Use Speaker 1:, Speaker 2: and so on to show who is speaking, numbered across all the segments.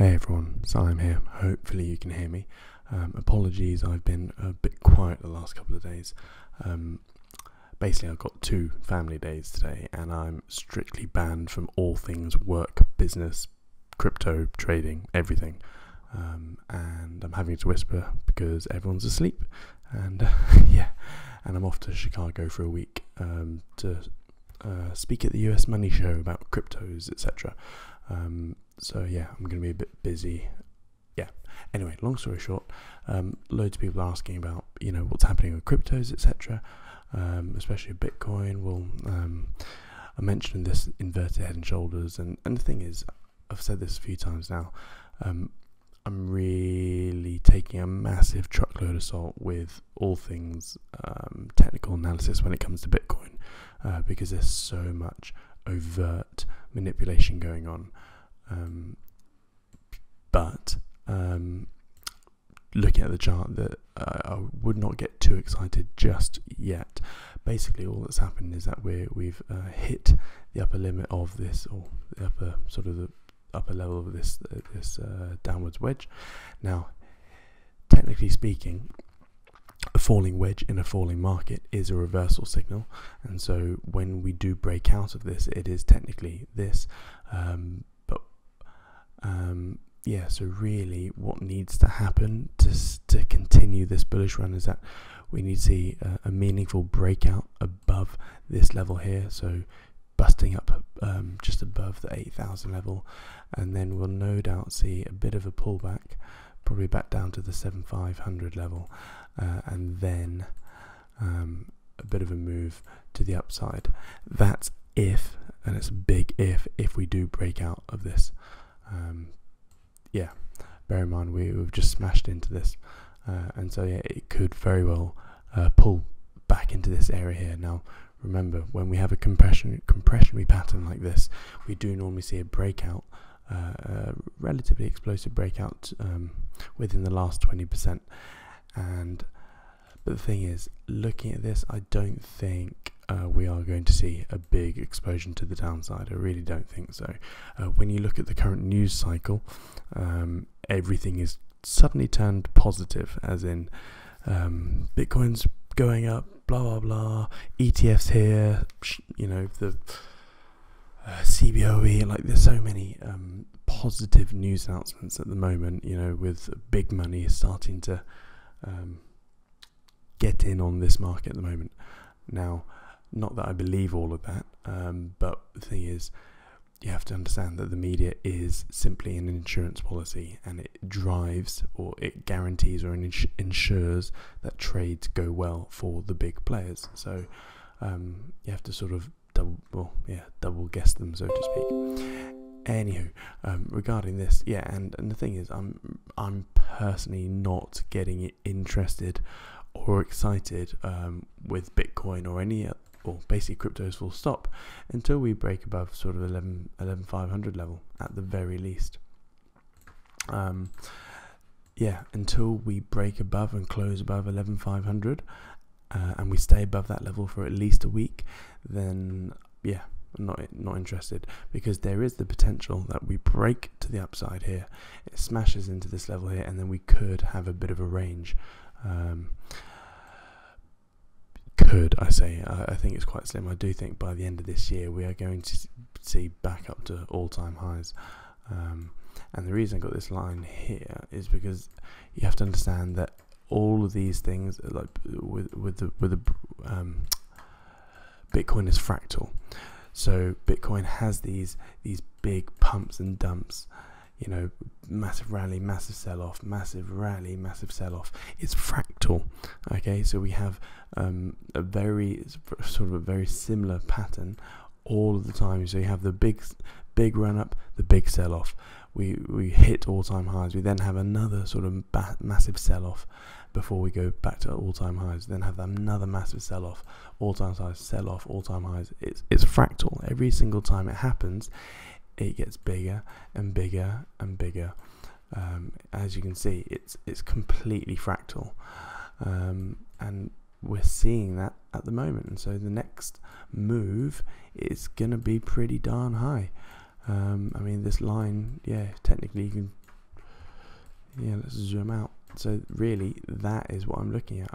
Speaker 1: Hey everyone, Siam here. Hopefully you can hear me. Apologies, I've been a bit quiet the last couple of days. Basically, I've got 2 family days today, and I'm strictly banned from all things work, business, crypto, trading, everything. And I'm having to whisper because everyone's asleep. And and I'm off to Chicago for a week to speak at the US Money Show about cryptos, etc. So yeah, I'm going to be a bit busy. Anyway, long story short, loads of people are asking about what's happening with cryptos, etc. Especially Bitcoin. Well, I mentioned this inverted head and shoulders, and the thing is, I've said this a few times now. I'm really taking a massive truckload of salt with all things technical analysis when it comes to Bitcoin, because there's so much overt manipulation going on. But looking at the chart, that I would not get too excited just yet. Basically, all that's happened is that we've hit the upper limit of this, or the upper level of this downwards wedge. Now, technically speaking, a falling wedge in a falling market is a reversal signal, and so when we do break out of this, it is technically this. So really what needs to happen to continue this bullish run is that we need to see a meaningful breakout above this level here, so busting up just above the 8,000 level, and then we'll no doubt see a bit of a pullback, probably back down to the 7,500 level, and then a bit of a move to the upside. That's if, and it's a big if we do break out of this. Bear in mind we've just smashed into this, and so it could very well pull back into this area here. Now remember, when we have a compressionary pattern like this, we do normally see a breakout, relatively explosive breakout within the last 20%. But the thing is, looking at this, I don't think we are going to see a big explosion to the downside. I really don't think so. When you look at the current news cycle, everything is suddenly turned positive, as in Bitcoin's going up, blah blah blah, ETFs here, the CBOE, like there's so many positive news announcements at the moment, with big money starting to get in on this market at the moment. Now, not that I believe all of that, but the thing is, you have to understand that the media is simply an insurance policy, and it drives, or it guarantees, or ensures that trades go well for the big players. So you have to sort of double guess them, so to speak. Anywho, regarding this, and the thing is, I'm personally not getting interested or excited with Bitcoin or basically cryptos full stop until we break above sort of 11,500 level at the very least. Until we break above and close above 11,500, and we stay above that level for at least a week, then I'm not interested, because there is the potential that we break to the upside here, it smashes into this level here, and then we could have a bit of a range. I think it's quite slim. I do think by the end of this year we are going to see back up to all-time highs, and the reason I got this line here is because you have to understand that all of these things, like with the Bitcoin, is fractal. So Bitcoin has these big pumps and dumps, massive rally, massive sell-off, massive rally, massive sell-off. It's fractal, okay? So we have a very similar pattern all of the time. So you have the big run-up, the big sell-off. We hit all-time highs. We then have another sort of massive sell-off before we go back to all-time highs. Then have another massive sell-off, all-time highs, sell-off, all-time highs. It's fractal. Every single time it happens, it gets bigger and bigger and bigger. As you can see, it's completely fractal, and we're seeing that at the moment. And so the next move is gonna be pretty darn high. I mean, this line, technically you can Yeah, let's zoom out. So really, that is what I'm looking at.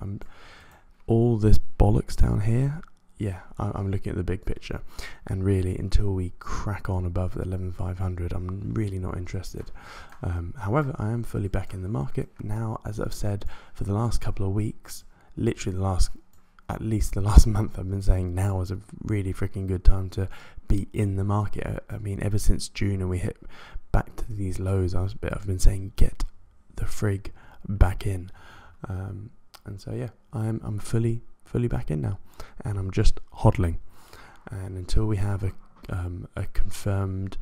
Speaker 1: All this bollocks down here. Yeah, I'm looking at the big picture, and really, until we crack on above the 11,500, I'm really not interested. However, I am fully back in the market now. As I've said for the last couple of weeks, literally at least the last month, I've been saying now is a really freaking good time to be in the market. I mean, ever since June and we hit back to these lows, I've been saying get the frig back in, and so yeah, I'm fully back in now, and I'm just hodling, and until we have a confirmed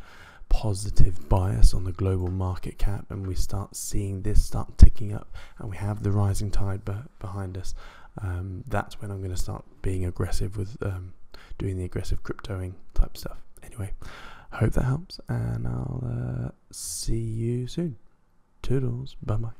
Speaker 1: positive bias on the global market cap and we start seeing this start ticking up and we have the rising tide behind us, that's when I'm going to start being aggressive with doing the aggressive cryptoing type stuff. Anyway, hope that helps, and I'll see you soon. Toodles, bye bye.